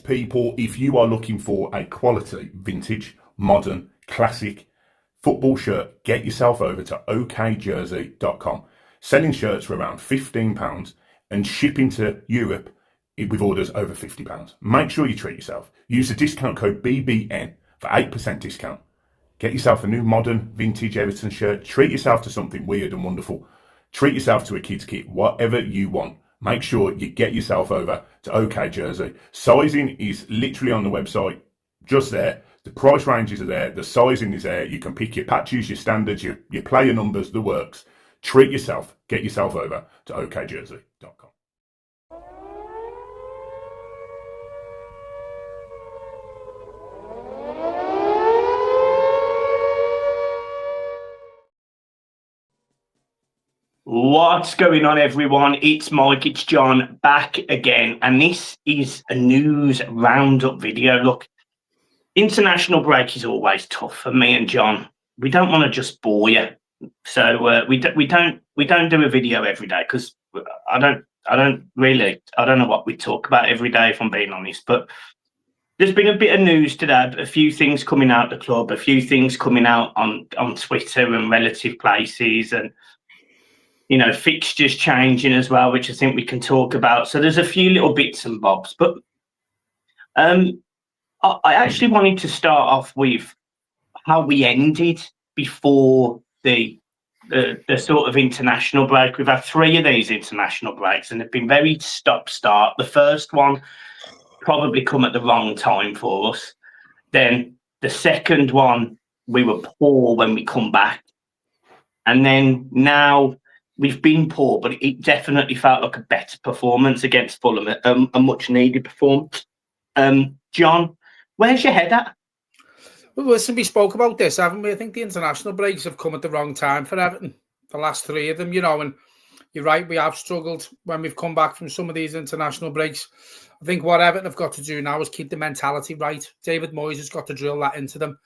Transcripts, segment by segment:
people, if you are looking for a quality, vintage, modern, classic football shirt, get yourself over to okjersey.com. Selling shirts for around £15 and shipping to Europe with orders over £50. Make sure you treat yourself. Use the discount code BBN for 8% discount. Get yourself a new modern vintage Everton shirt. Treat yourself to something weird and wonderful. Treat yourself to a kid's kit, whatever you want. Make sure you get yourself over to OK Jersey. Sizing is literally on the website, just there. The price ranges are there. The sizing is there. You can pick your patches, your standards, your player numbers, the works. Treat yourself. Get yourself over to okjersey.com. What's going on, everyone? It's Mike, it's John, back again, and this is a news roundup video. Look, international break is always tough for me and John. We don't want to just bore you, so we don't do a video every day because I don't know what we talk about every day, if I'm being honest. But there's been a bit of news today, a few things coming out the club, a few things coming out on Twitter and relative places, and fixtures changing as well, which I think we can talk about. So there's a few little bits and bobs, but I actually wanted to start off with how we ended before the sort of international break. We've had 3 of these international breaks, and they've been very stop-start. The first one probably come at the wrong time for us. Then the second one, we were poor when we come back, and then now we've been poor, but it definitely felt like a better performance against Fulham, a much-needed performance. John, where's your head at? Well, listen, we spoke about this, haven't we? I think the international breaks have come at the wrong time for Everton, the last 3 of them, and you're right, we have struggled when we've come back from some of these international breaks. I think what Everton have got to do now is keep the mentality right. David Moyes has got to drill that into them.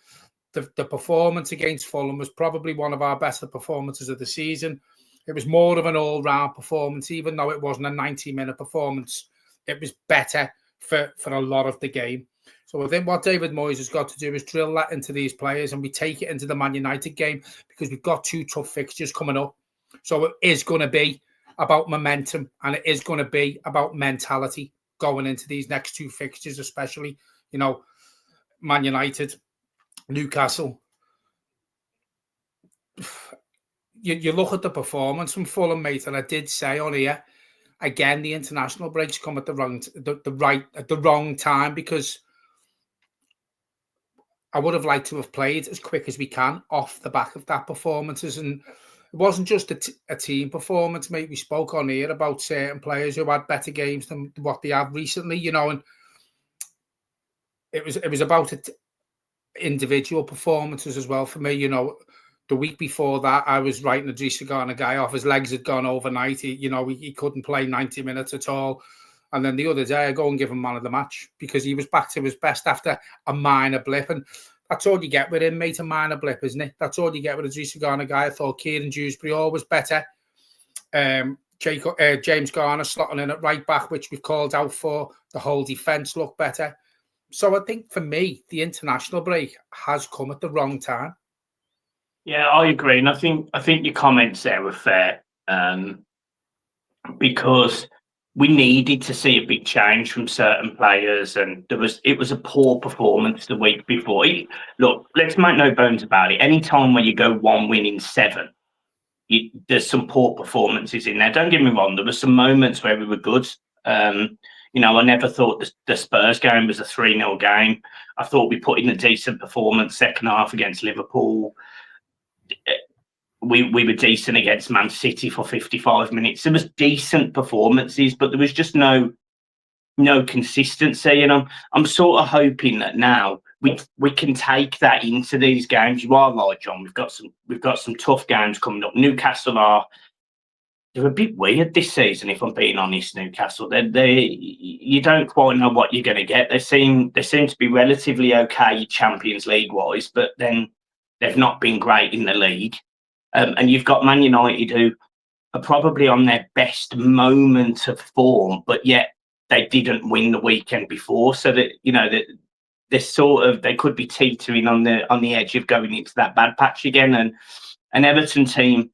The performance against Fulham was probably one of our better performances of the season. It was more of an all-round performance, even though it wasn't a 90-minute performance. It was better for a lot of the game. So I think what David Moyes has got to do is drill that into these players, and we take it into the Man United game because we've got 2 tough fixtures coming up. So it is going to be about momentum, and it is going to be about mentality going into these next 2 fixtures, especially, Man United, Newcastle. You look at the performance from Fulham, mate, and I did say on here, again, the international breaks come at the wrong time, because I would have liked to have played as quick as we can off the back of that performances. And it wasn't just a team performance, mate. We spoke on here about certain players who had better games than what they have recently, and it was about individual performances as well for me, The week before that, I was writing a Garner guy off. His legs had gone overnight. He couldn't play 90 minutes at all. And then the other day, I go and give him man of the match because he was back to his best after a minor blip. And that's all you get with him, mate, a minor blip, isn't it? That's all you get with a Garner guy. I thought Kieran Dewsbury always better. James Garner slotting in at right back, which we've called out for. The whole defence looked better. So I think for me, the international break has come at the wrong time. Yeah, I agree, and I think your comments there were fair, because we needed to see a big change from certain players, and it was a poor performance the week before. Look, let's make no bones about it. Any time where you go 1 win in 7, there's some poor performances in there. Don't get me wrong, there were some moments where we were good. I never thought the Spurs game was a 3-0 game. I thought we put in a decent performance second half against Liverpool. We were decent against Man City for 55 minutes. There was decent performances, but there was just no consistency. And I'm sort of hoping that now we can take that into these games. You are right, John. We've got some tough games coming up. Newcastle they're a bit weird this season, if I'm being honest. Newcastle, you don't quite know what you're going to get. They seem to be relatively okay Champions League wise, but then they've not been great in the league. And you've got Man United, who are probably on their best moment of form, but yet they didn't win the weekend before, so that that they could be teetering on the edge of going into that bad patch again. And an Everton team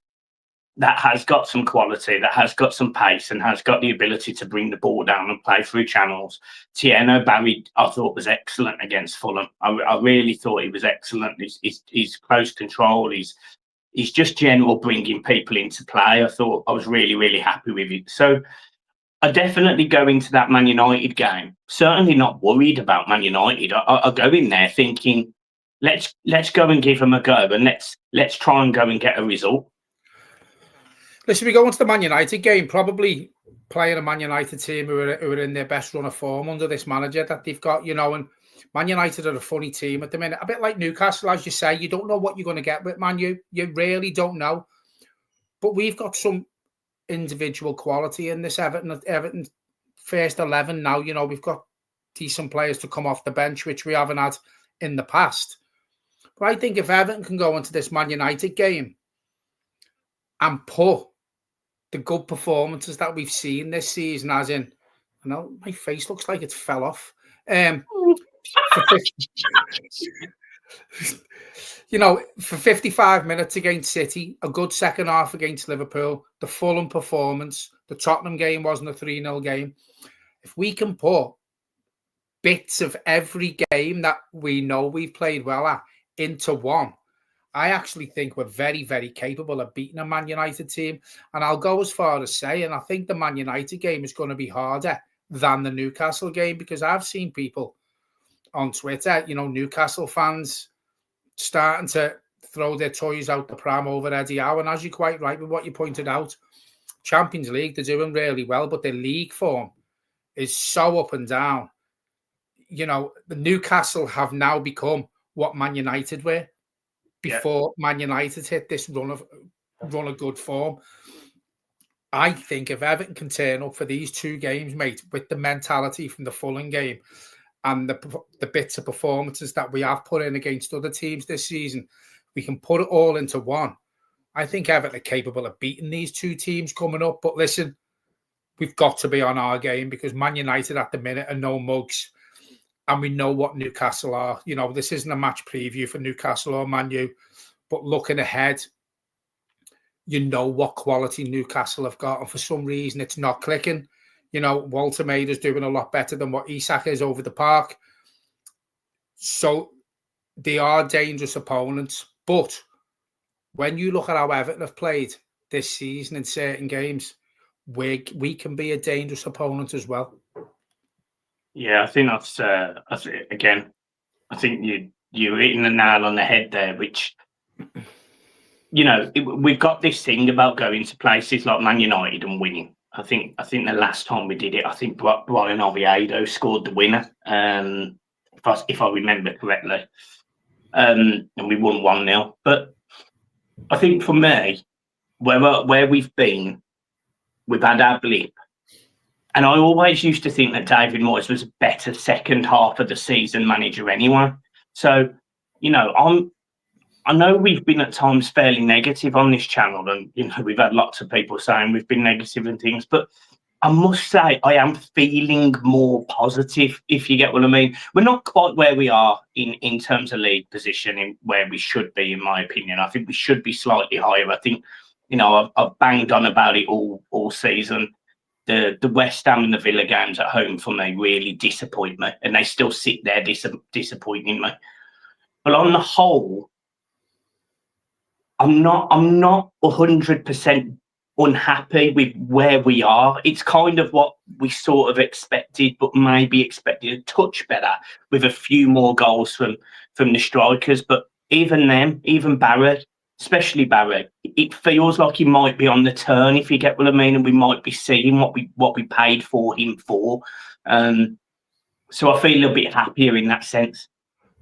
that has got some quality, that has got some pace, and has got the ability to bring the ball down and play through channels. Tieno Barry, I thought, was excellent against Fulham. I really thought he was excellent. He's close control. He's just general bringing people into play. I thought I was really, really happy with it. So I definitely go into that Man United game certainly not worried about Man United. I go in there thinking, let's go and give them a go, and let's try and go and get a result. Listen, we go into the Man United game, probably playing a Man United team who are in their best run of form under this manager that they've got, and Man United are a funny team at the minute. A bit like Newcastle, as you say, you don't know what you're going to get with Man U. You really don't know. But we've got some individual quality in this Everton first 11 now. We've got decent players to come off the bench, which we haven't had in the past. But I think if Everton can go into this Man United game and put the good performances that we've seen this season, as in, I know my face looks like it fell off. For 55 minutes against City, a good second half against Liverpool, the Fulham performance, the Tottenham game wasn't a 3-0 game. If we can put bits of every game that we know we've played well at into one, I actually think we're very, very capable of beating a Man United team. And I'll go as far as saying I think the Man United game is going to be harder than the Newcastle game, because I've seen people on Twitter, Newcastle fans starting to throw their toys out the pram over Eddie Howe. And as you're quite right with what you pointed out, Champions League, they're doing really well, but their league form is so up and down. The Newcastle have now become what Man United were before Man United hit this run of good form. I think if Everton can turn up for these two games, mate, with the mentality from the Fulham game and the bits of performances that we have put in against other teams this season, we can put it all into one. I think Everton are capable of beating these two teams coming up. But listen, we've got to be on our game, because Man United at the minute are no mugs. And we know what Newcastle are. This isn't a match preview for Newcastle or Man U, but looking ahead, what quality Newcastle have got. And for some reason, it's not clicking. Walter Mader's doing a lot better than what Isak is over the park. So they are dangerous opponents. But when you look at how Everton have played this season in certain games, we can be a dangerous opponent as well. Yeah, I think that's again. I think you're hitting the nail on the head there. Which we've got this thing about going to places like Man United and winning. I think the last time we did it, I think Brian Oviedo scored the winner, if I remember correctly, and we won 1-0. But I think for me, where we've been, we've had our blip. And I always used to think that David Moyes was a better second half of the season manager anyway. So, I know we've been at times fairly negative on this channel, and, we've had lots of people saying we've been negative and things, but I must say I am feeling more positive, if you get what I mean. We're not quite where we are in terms of league position, in where we should be, in my opinion. I think we should be slightly higher. I think, I've banged on about it all season. The West Ham and the Villa games at home for me really disappoint me, and they still sit there disappointing me. But on the whole, I'm not 100% unhappy with where we are. It's kind of what we sort of expected, but maybe expected a touch better with a few more goals from the strikers. But even them, even Barrett, especially Barrett, it feels like he might be on the turn, if you get what I mean, and we might be seeing what we paid for him for. So I feel a little bit happier in that sense.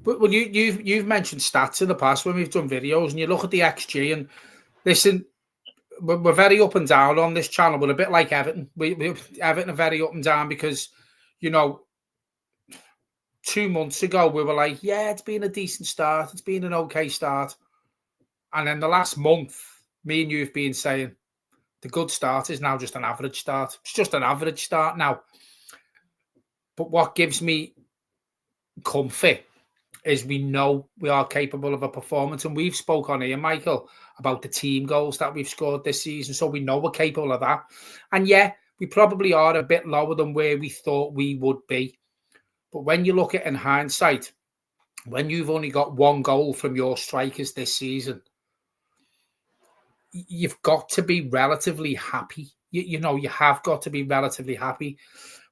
But well, you've mentioned stats in the past when we've done videos, and you look at the XG, and listen, we're very up and down on this channel. We're a bit like Everton. Everton are very up and down because, 2 months ago we were like, yeah, it's been a decent start, it's been an okay start. And then the last month, me and you have been saying the good start is now just an average start. It's just an average start now. But what gives me comfort is we know we are capable of a performance. And we've spoke on here, Michael, about the team goals that we've scored this season. So we know we're capable of that. And yeah, we probably are a bit lower than where we thought we would be. But when you look at it in hindsight, when you've only got one goal from your strikers this season, you've got to be relatively happy. You know, you have got to be relatively happy.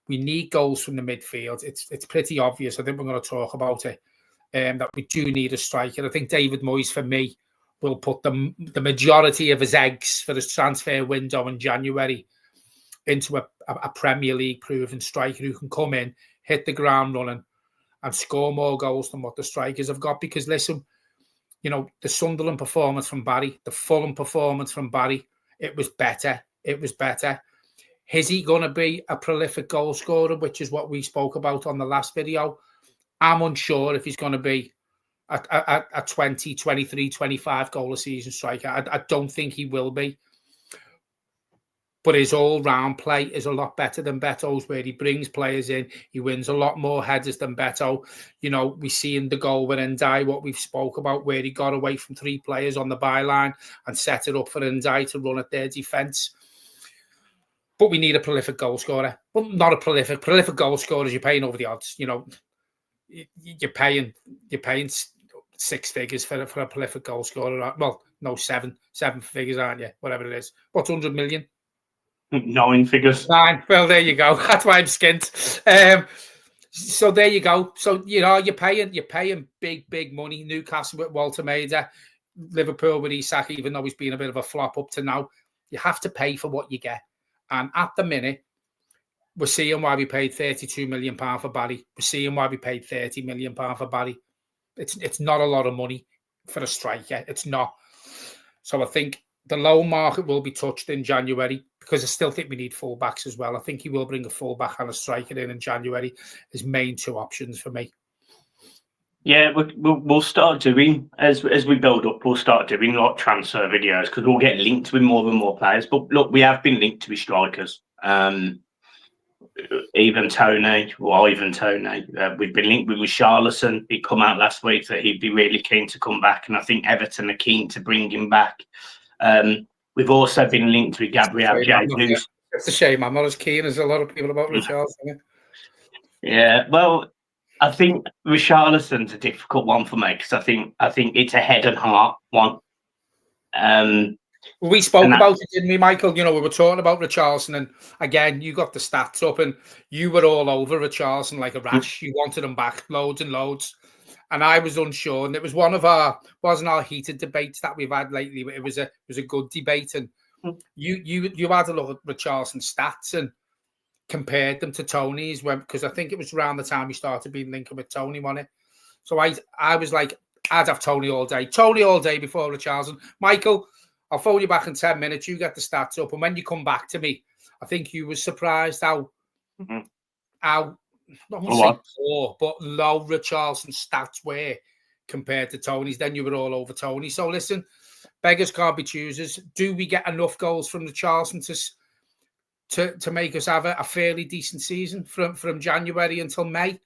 We need goals from the midfield. It's pretty obvious. I think we're going to talk about it, that we do need a striker. I think David Moyes, for me, will put the majority of his eggs for his transfer window in January into a Premier League proven striker who can come in, hit the ground running, and score more goals than what the strikers have got. Because listen, you know, the Sunderland performance from Barry, the Fulham performance from Barry, it was better. It was better. Is he going to be a prolific goal scorer, which is what we spoke about on the last video? I'm unsure if he's going to be a 20, 23, 25 goal a season striker. I don't think he will be. But his all-round play is a lot better than Beto's, where he brings players in. He wins a lot more headers than Beto. You know, we see in the goal with Ndai what we've spoke about, where he got away from 3 players on the byline and set it up for Ndai to run at their defence. But we need a prolific goal scorer. Well, not a prolific goal scorer. You're paying over the odds. You know, you're paying 6 figures for a prolific goal scorer. Well, no, seven figures, aren't you? Whatever it is. What's 100 million? 9 figures. 9. Well, there you go. That's why I'm skint. So there you go. So you know you're paying big money. Newcastle with Walter Maida, Liverpool with Isak, even though he's been a bit of a flop up to now. You have to pay for what you get. And at the minute, we're seeing why we paid £32 million for Barry. We're seeing why we paid £30 million for Barry. It's not a lot of money for a striker. It's not. So I think the loan market will be touched in January, because I still think we need fullbacks as well. I think he will bring a fullback and a striker in January. His main 2 options for me. Yeah, we'll start doing, as we build up, we'll start doing like transfer videos, because we'll get linked with more and more players. But look, we have been linked to his strikers. Even Tony, we've been linked with Richarlison. He come out last week that he'd be really keen to come back, and I think Everton are keen to bring him back. We've also been linked with Gabriel Jesus. It's a shame I'm not as keen as a lot of people about Richarlison. Yeah, well, I think Richarlison's a difficult one for me, because I think it's a head and heart one. We spoke about it, didn't we, Michael? You know, we were talking about Richarlison, and again, you got the stats up, and you were all over Richarlison like a rash. You wanted him back, loads and loads. And I was unsure, and it was wasn't our heated debates that we've had lately. It was a good debate, and you had a look at Richarlison's stats and compared them to Tony's, because I think it was around the time we started being linked with Tony on it. So I was like, I'd have Tony all day before Richarlison. Michael, I'll phone you back in 10 minutes. You get the stats up, and when you come back to me, I think you were surprised how not say poor, but low Richarlison's stats were compared to Tony's. Then you were all over Tony. So listen, beggars can't be choosers. Do we get enough goals from Richarlison to make us have a fairly decent season from January until May?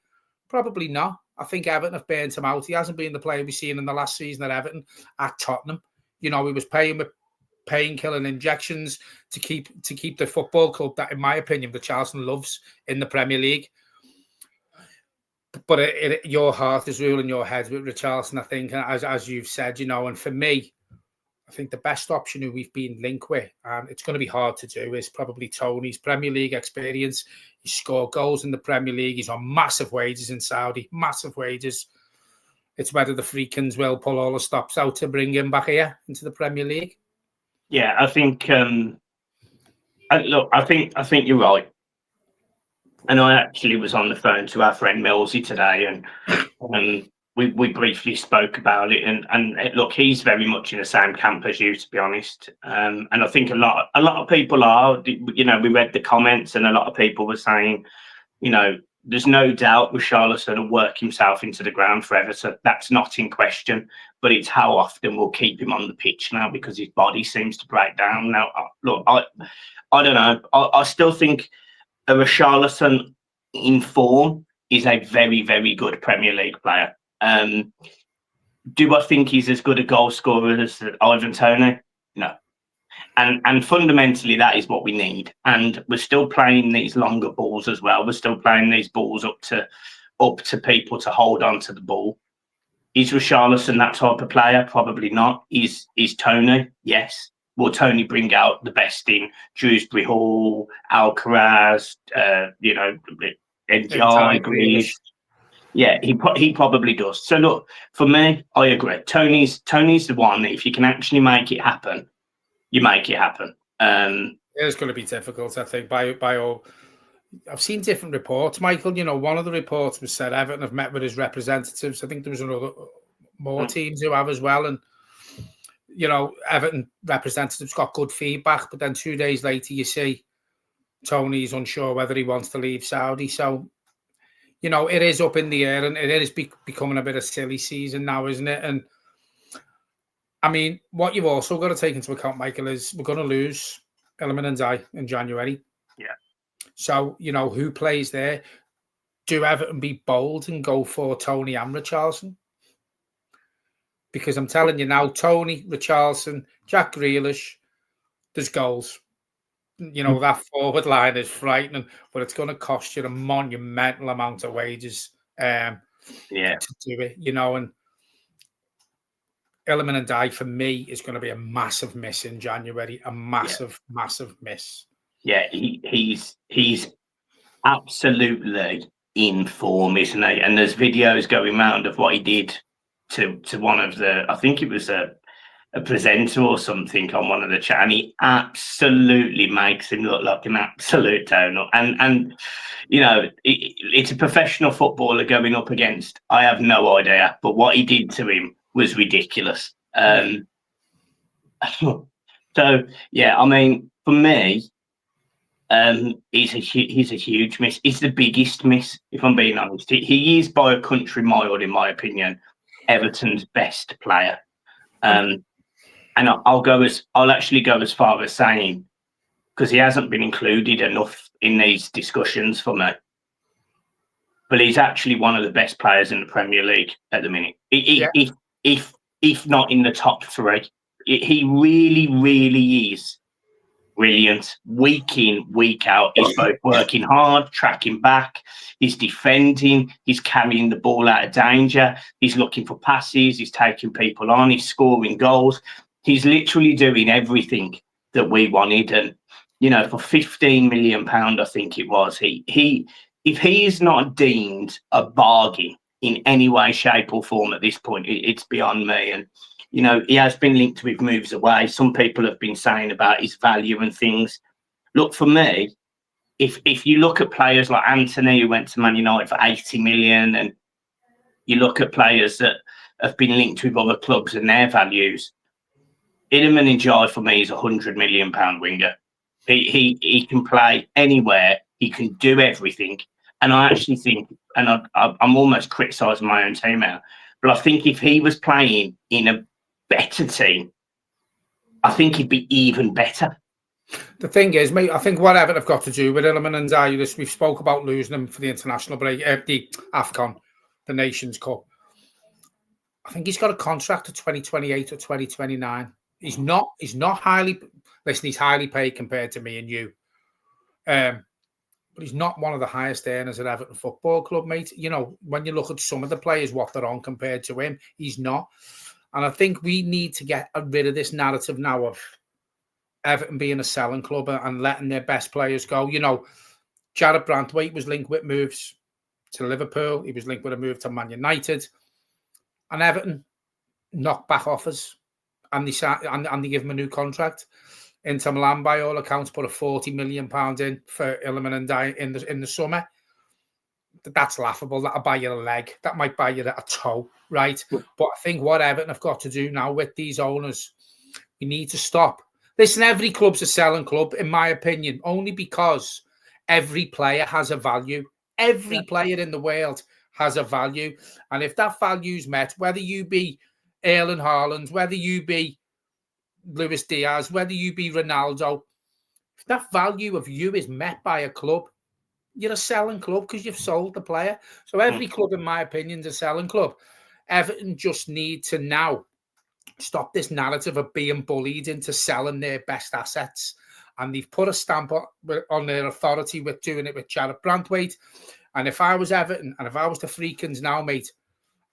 Probably not. I think Everton have burnt him out. He hasn't been the player we've seen in the last season at Everton, at Tottenham. You know, he was paying with painkilling injections to keep the football club that, in my opinion, Richarlison loves in the Premier League. But your heart is ruling your head with Richarlison, I think, as you've said, you know. And for me, I think the best option who we've been linked with, and it's going to be hard to do, is probably Tony's Premier League experience. He scored goals in the Premier League. He's on massive wages in Saudi, massive wages. It's whether the Freakins will pull all the stops out to bring him back here into the Premier League. Yeah, I think. I think you're right. And I actually was on the phone to our friend Millsy today, and we briefly spoke about it. And look, he's very much in the same camp as you, to be honest. And I think a lot of people are. You know, we read the comments, and a lot of people were saying, you know, there's no doubt Richarlison will work himself into the ground for Everton. That's not in question. But it's how often we'll keep him on the pitch now, because his body seems to break down. Now, look, I don't know. I still think a Richarlison in form, is a very, very good Premier League player. Do I think he's as good a goal scorer as Ivan Toney? No. And fundamentally, that is what we need. And we're still playing these longer balls as well. We're still playing these balls up to people to hold on to the ball. Is Richarlison that type of player? Probably not. Is Toney? Yes. Will Toney bring out the best in Dewsbury Hall, Alcaraz, Enjoy, Grealish? Yeah, he probably does. So look, for me, I agree. Tony's the one that if you can actually make it happen, you make it happen. It's going to be difficult, I think. By all, I've seen different reports, Michael. One of the reports was said Everton have met with his representatives. I think there was more teams who have as well, and Everton representatives got good feedback. But then 2 days later, you see Tony's unsure whether he wants to leave Saudi. So. It is up in the air, and it is becoming a bit of silly season now, isn't it? And I mean, what you've also got to take into account, Michael, is we're going to lose Iliman Ndiaye in January. Yeah. So, who plays there? Do Everton be bold and go for Toney and Richarlison? Because I'm telling you now, Toney, Richarlison, Jack Grealish, there's goals. That forward line is frightening, but it's going to cost you a monumental amount of wages to do it, and Iliman Ndiaye for me is going to be a massive miss in January, a massive miss. Yeah, he's absolutely in form, isn't he? And there's videos going around of what he did to one of the, I think it was a presenter or something on one of the chat, and he absolutely makes him look like an absolute donut. And it's a professional footballer going up against. I have no idea, but what he did to him was ridiculous. So yeah, I mean, for me, he's a huge miss. He's the biggest miss, if I'm being honest. He is by a country mile, in my opinion, Everton's best player. And I'll actually go as far as saying, because he hasn't been included enough in these discussions for me, but he's actually one of the best players in the Premier League at the minute. If not in the top three, he really, really is brilliant. Week in, week out, he's both working hard, tracking back, he's defending, he's carrying the ball out of danger, he's looking for passes, he's taking people on, he's scoring goals. He's literally doing everything that we wanted. And, for £15 million, I think it was, if he is not deemed a bargain in any way, shape or form at this point, it's beyond me. And, he has been linked with moves away. Some people have been saying about his value and things. Look, for me, if you look at players like Anthony, who went to Man United for 80 million, and you look at players that have been linked with other clubs and their values, Iliman Ndiaye for me is £100 million winger. He can play anywhere. He can do everything. And I actually think, and I'm almost criticising my own team now, but I think if he was playing in a better team, I think he'd be even better. The thing is, mate, I think what Everton have got to do with Iliman Ndiaye, we spoke about losing him for the international break, the AFCON, the Nations Cup. I think he's got a contract to 2028 or 2029. He's not highly, listen, he's highly paid compared to me and you. But he's not one of the highest earners at Everton Football Club, mate. When you look at some of the players, what they're on compared to him, he's not. And I think we need to get rid of this narrative now of Everton being a selling club and letting their best players go. Jared Brantwaite was linked with moves to Liverpool. He was linked with a move to Man United. And Everton knocked back offers. And they give him a new contract. Inter Milan, by all accounts, put a £40 million in for Iliman Ndiaye in the summer. That's laughable. That'll buy you a leg. That might buy you a toe, right? But I think what Everton have got to do now with these owners, we need to stop. Listen, every club's a selling club, in my opinion, only because every player has a value. Every player in the world has a value. And if that value's met, whether you be Erling Haaland, whether you be Luis Diaz, whether you be Ronaldo, if that value of you is met by a club, you're a selling club because you've sold the player. So every club, in my opinion, is a selling club. Everton just need to now stop this narrative of being bullied into selling their best assets. And they've put a stamp on their authority with doing it with Jared Brantwaite. And if I was Everton and if I was the Freakins now, mate,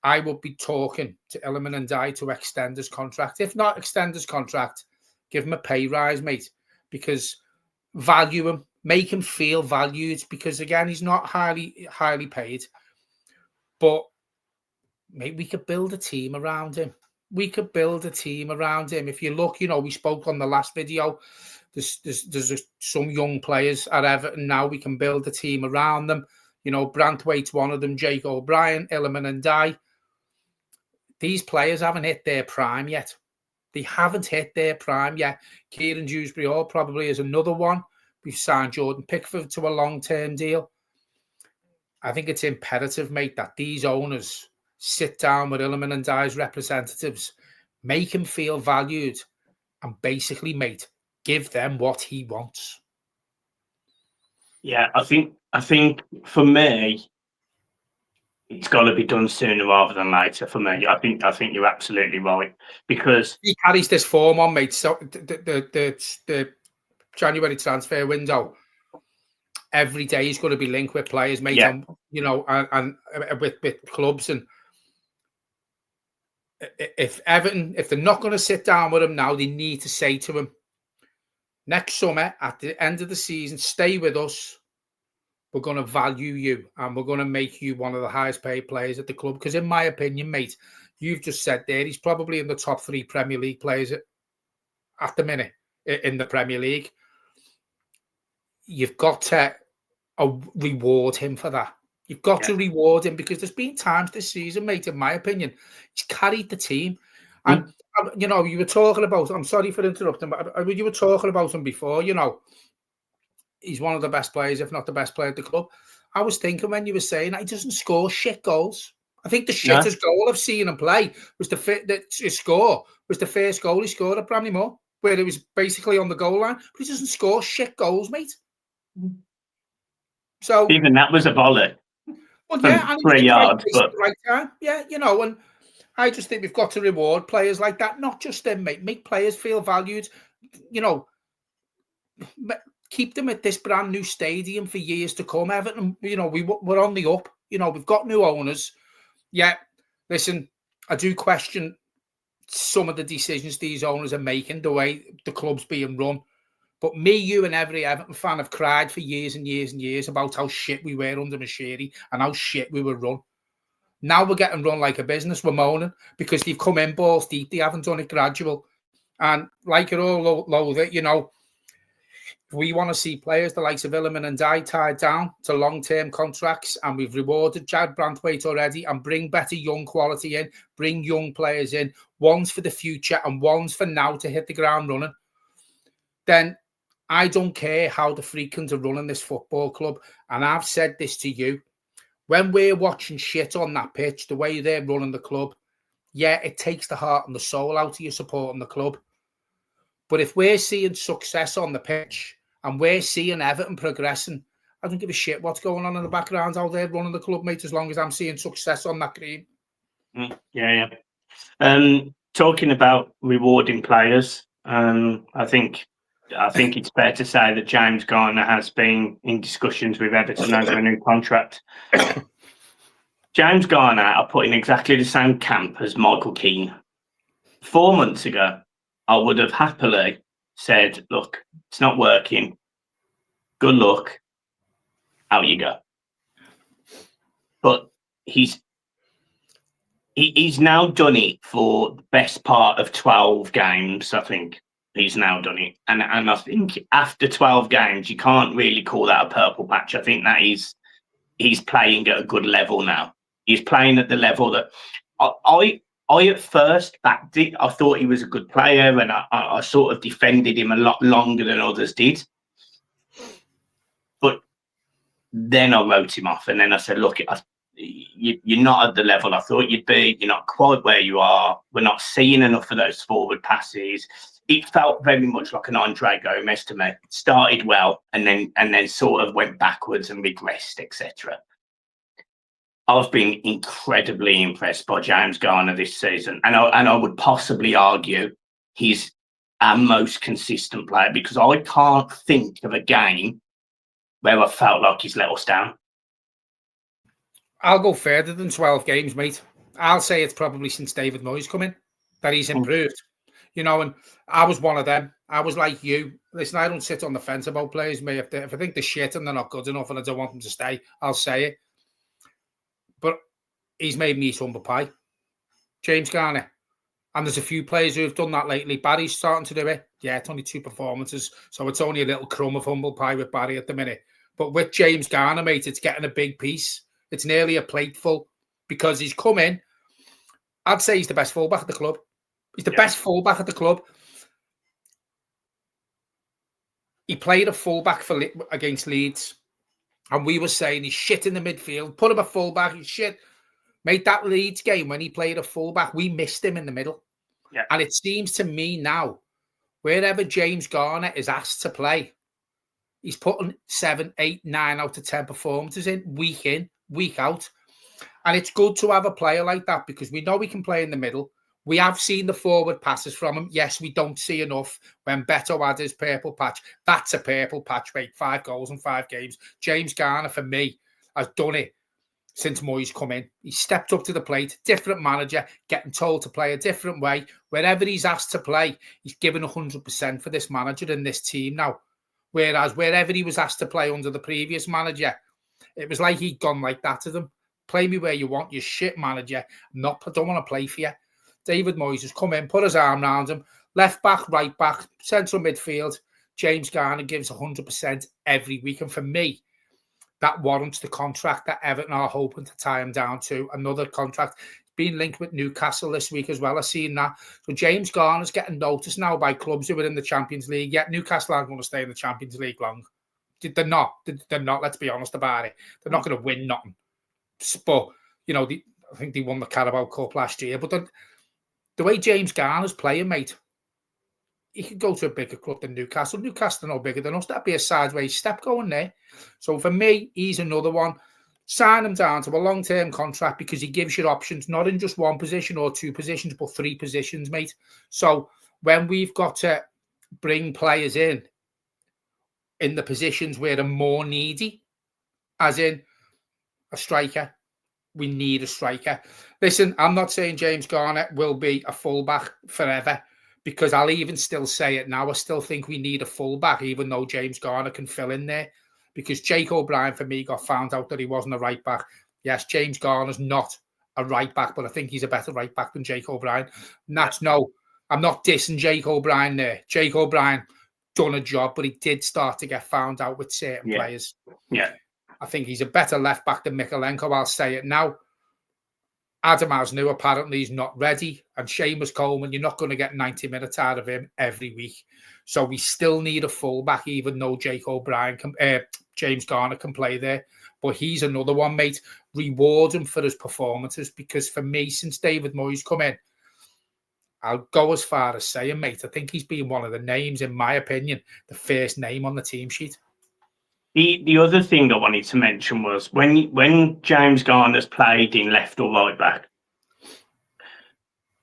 I would be talking to Illiman and Dye to extend his contract. If not extend his contract, give him a pay rise, mate, because value him, make him feel valued, because again, he's not highly paid. But mate, we could build a team around him. We could build a team around him. If you look, you know, we spoke on the last video, there's some young players at Everton now. We can build a team around them. You know, Brantwaite's one of them, Jake O'Brien, Illiman and Dye. These players haven't hit their prime yet. They haven't hit their prime yet. Kieran Dewsbury-Hall probably is another one. We've signed Jordan Pickford to a long-term deal. I think it's imperative, mate, that these owners sit down with Illiman and Dye's representatives, make him feel valued, and basically, mate, give them what he wants. Yeah, I think for me, it's got to be done sooner rather than later. For me, I think you're absolutely right, because he carries this form on, mate. So the January transfer window, every day he's going to be linked with players, mate. Yeah. You know, and with clubs. And if Everton, if they're not going to sit down with him now, they need to say to him, next summer at the end of the season, stay with us. We're going to value you and we're going to make you one of the highest paid players at the club. Because in my opinion, mate, you've just said there, he's probably in the top 3 Premier League players at the minute in the Premier League. You've got to reward him for that. You've got to reward him, because there's been times this season, mate, in my opinion, he's carried the team. And, you know, you were talking about, I'm sorry for interrupting, but you were talking about him before, you know, he's one of the best players, if not the best player at the club. I was thinking when you were saying that he doesn't score shit goals. I think the shittest goal I've seen him play was his score was the first goal he scored at Bramley-Moore, where it was basically on the goal line. But he doesn't score shit goals, mate. So even that was a volley. Well, yeah, and 3 yards, but right time, yeah, you know. And I just think we've got to reward players like that, not just them, mate. Make players feel valued. You know, keep them at this brand new stadium for years to come. Everton, you know, we're on the up. You know, we've got new owners. Yeah, listen, I do question some of the decisions these owners are making, the way the club's being run. But me, you, and every Everton fan have cried for years and years and years about how shit we were under Mashiri and how shit we were run. Now we're getting run like a business. We're moaning because they've come in balls deep. They haven't done it gradual. And like it all, loathe it, you know, we want to see players the likes of Illiman and Dye tied down to long-term contracts, and we've rewarded Jared Brantwaite already, and bring better young quality in, bring young players in, ones for the future and ones for now to hit the ground running. Then I don't care how the Freakins are running this football club. And I've said this to you. When we're watching shit on that pitch, the way they're running the club, yeah, it takes the heart and the soul out of you supporting the club. But if we're seeing success on the pitch and we're seeing Everton progressing, I don't give a shit what's going on in the background out there running the club, mate, as long as I'm seeing success on that green. Yeah. Talking about rewarding players, I think it's fair to say that James Garner has been in discussions with Everton over a new contract. James Garner are put in exactly the same camp as Michael Keane. 4 months ago, I would have happily said, look, it's not working. Good luck. Out you go. But he's now done it for the best part of 12 games, I think. He's now done it. And I think after 12 games, you can't really call that a purple patch. I think that he's playing at a good level now. He's playing at the level that I at first backed it. I thought he was a good player, and I sort of defended him a lot longer than others did. But then I wrote him off, and then I said, look, you're not at the level I thought you'd be. You're not quite where you are. We're not seeing enough of those forward passes. It felt very much like an Andre Gomez to me. It started well and then sort of went backwards and regressed, etc. I've been incredibly impressed by James Garner this season, and I would possibly argue he's our most consistent player, because I can't think of a game where I felt like he's let us down. I'll go further than 12 games, mate. I'll say it's probably since David Moyes come in that he's improved. You know, and I was one of them. I was like you. Listen, I don't sit on the fence about players, mate. If I think they're shit and they're not good enough and I don't want them to stay, I'll say it. But he's made me eat humble pie, James Garner. And there's a few players who have done that lately. Barry's starting to do it. Yeah, it's only 2 performances, so it's only a little crumb of humble pie with Barry at the minute. But with James Garner, mate, it's getting a big piece. It's nearly a plateful because he's come in. I'd say he's the best fullback at the club. He's the best fullback at the club. He played a fullback against Leeds, and we were saying he's shit in the midfield. Put him a fullback, he's shit. Made that Leeds game when he played a fullback, we missed him in the middle. Yeah. And it seems to me now, wherever James Garner is asked to play, he's putting 7, 8, 9 out of 10 performances in, week out. And it's good to have a player like that because we know he can play in the middle. We have seen the forward passes from him. Yes, we don't see enough. When Beto had his purple patch, that's a purple patch, mate. 5 goals in 5 games. James Garner, for me, has done it since Moyes come in. He stepped up to the plate, different manager, getting told to play a different way. Wherever he's asked to play, he's given 100% for this manager and this team now. Whereas wherever he was asked to play under the previous manager, it was like he'd gone like that to them. Play me where you want, you shit manager. I don't want to play for you. David Moyes has come in, put his arm around him. Left back, right back, central midfield. James Garner gives 100% every week. And for me, that warrants the contract that Everton are hoping to tie him down to. Another contract being linked with Newcastle this week as well. I've seen that. So James Garner's getting noticed now by clubs who are in the Champions League. Yet Newcastle aren't going to stay in the Champions League long. They're not. They're not. Let's be honest about it. They're not going to win nothing. But, you know, I think they won the Carabao Cup last year. But the way James Garner's playing, mate, he could go to a bigger club than Newcastle. Newcastle are no bigger than us. That'd be a sideways step going there. So for me, he's another one. Sign him down to a long-term contract because he gives you options, not in just one position or 2 positions, but 3 positions, mate. So when we've got to bring players in the positions where they're more needy, as in a striker, we need a striker. Listen, I'm not saying James Garner will be a fullback forever, because I'll even still say it now. I still think we need a fullback, even though James Garner can fill in there. Because Jake O'Brien, for me, got found out that he wasn't a right back. Yes, James Garner's not a right back, but I think he's a better right back than Jake O'Brien. And that's I'm not dissing Jake O'Brien there. Jake O'Brien done a job, but he did start to get found out with certain players. Yeah. I think he's a better left back than Mikalenko. I'll say it now. Adam Asnu, apparently, he's not ready. And Seamus Coleman, you're not going to get 90 minutes out of him every week. So we still need a fullback, even though James Garner can play there. But he's another one, mate. Reward him for his performances, because for me, since David Moyes come in, I'll go as far as saying, mate, I think he's been one of the names, in my opinion, the first name on the team sheet. The other thing I wanted to mention was when James Garner's played in left or right back,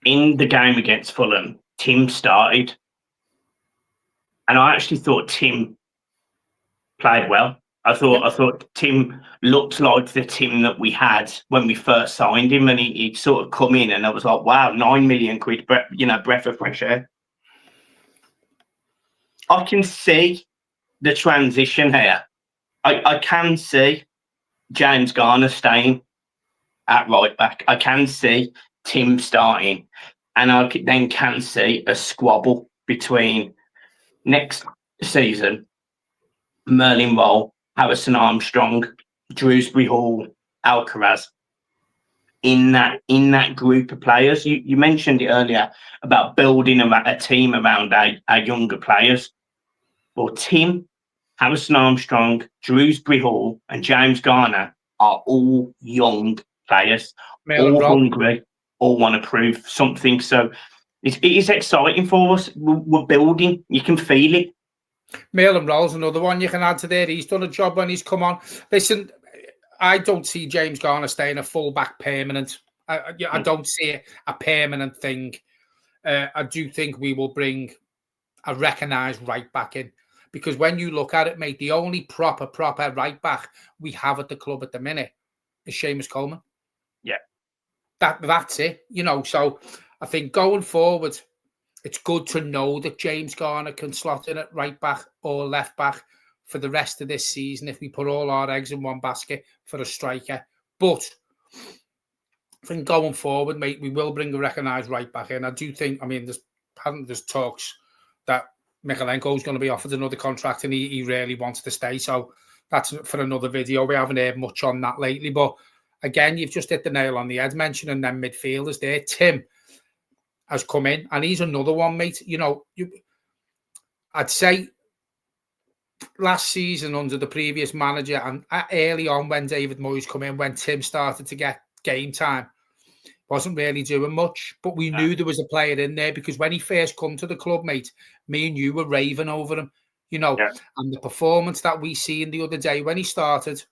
in the game against Fulham, Tim started. And I actually thought Tim played well. I thought Tim looked like the Tim that we had when we first signed him, and he'd sort of come in, and I was like, wow, 9 million quid, breath of fresh air. I can see the transition here. I can see James Garner staying at right back. I can see Tim starting, and I then can see a squabble between next season Merlin Roll, Harrison Armstrong, Drewsbury Hall, Alcaraz. In that group of players, you mentioned it earlier about building a team around our younger players. Well, Tim, Harrison Armstrong, Drewsbury Hall, and James Garner are all young players, all hungry, all want to prove something. So it is exciting for us. We're building. You can feel it. Marlon Roll's another one you can add to there. He's done a job when he's come on. Listen, I don't see James Garner staying a full-back permanent. I don't see it a permanent thing. I do think we will bring a recognised right-back in. Because when you look at it, mate, the only proper right-back we have at the club at the minute is Seamus Coleman. Yeah. That's it. You know, so I think going forward, it's good to know that James Garner can slot in at right-back or left-back for the rest of this season if we put all our eggs in one basket for a striker. But I think going forward, mate, we will bring a recognised right-back in. I do think, I mean, there's talks that Mikalenko's going to be offered another contract and he really wants to stay. So that's for another video. We haven't heard much on that lately. But again, you've just hit the nail on the head mentioning them midfielders there. Tim has come in and he's another one, mate. You know, I'd say last season under the previous manager and early on when David Moyes come in, when Tim started to get game time, wasn't really doing much, but we knew there was a player in there because when he first come to the club, mate, me and you were raving over him, you know, and the performance that we seen the other day when he started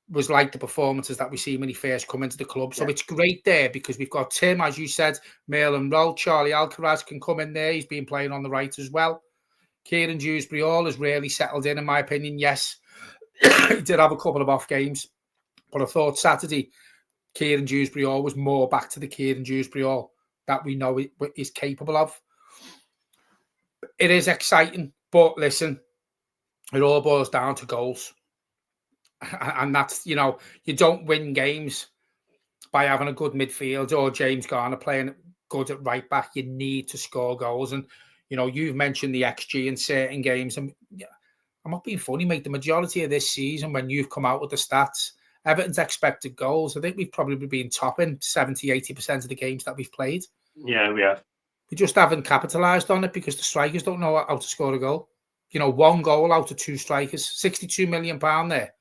was like the performances that we see when he first come into the club. So it's great there because we've got Tim, as you said, Marlon Roll, Charlie Alcaraz can come in there. He's been playing on the right as well. Kieran Dewsbury-Hall has really settled in my opinion. Yes, he did have a couple of off games, but I thought Saturday, Kieran Dewsbury-Hall was more back to the Kieran Dewsbury-Hall that we know is capable of. It is exciting, but listen, it all boils down to goals. And that's, you know, you don't win games by having a good midfield or James Garner playing good at right back. You need to score goals. And, you know, you've mentioned the XG in certain games. And I'm not being funny, mate. The majority of this season, when you've come out with the stats, Everton's expected goals, I think we've probably been topping 70, 80% of the games that we've played. Yeah, we have. We just haven't capitalised on it because the strikers don't know how to score a goal. You know, one goal out of two strikers, £62 million there,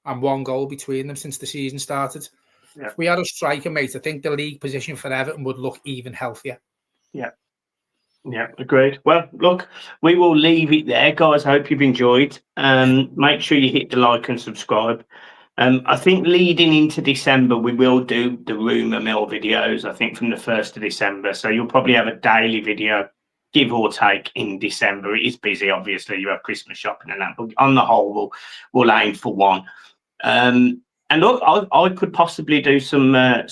and one goal between them since the season started. Yeah. If we had a striker, mate, I think the league position for Everton would look even healthier. Yeah. Yeah, agreed. Well, look, we will leave it there, guys. I hope you've enjoyed. Make sure you hit the like and subscribe. I think leading into December, we will do the rumour mill videos, I think from the 1st of December. So you'll probably have a daily video, give or take, in December. It is busy, obviously. You have Christmas shopping and that. But on the whole, we'll aim for one. And look, I could possibly do some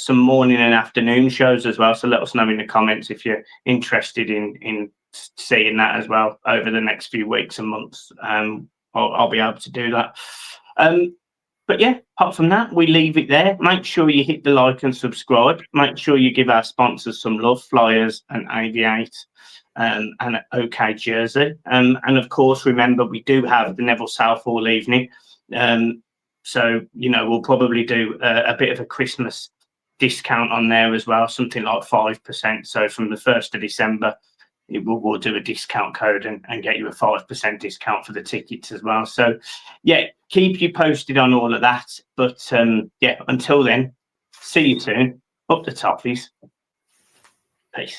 morning and afternoon shows as well. So let us know in the comments if you're interested in seeing that as well over the next few weeks and months. I'll be able to do that. But yeah, apart from that, we leave it there. Make sure you hit the like and subscribe. Make sure you give our sponsors some love, Flyers and Aviate and OK Jersey. And of course, remember, we do have the Neville Southall evening. So, you know, we'll probably do a bit of a Christmas discount on there as well, something like 5%. So from the 1st of December, we'll do a discount code and get you a 5% discount for the tickets as well. So, yeah, keep you posted on all of that. But, yeah, until then, see you soon. Up the toffees. Peace.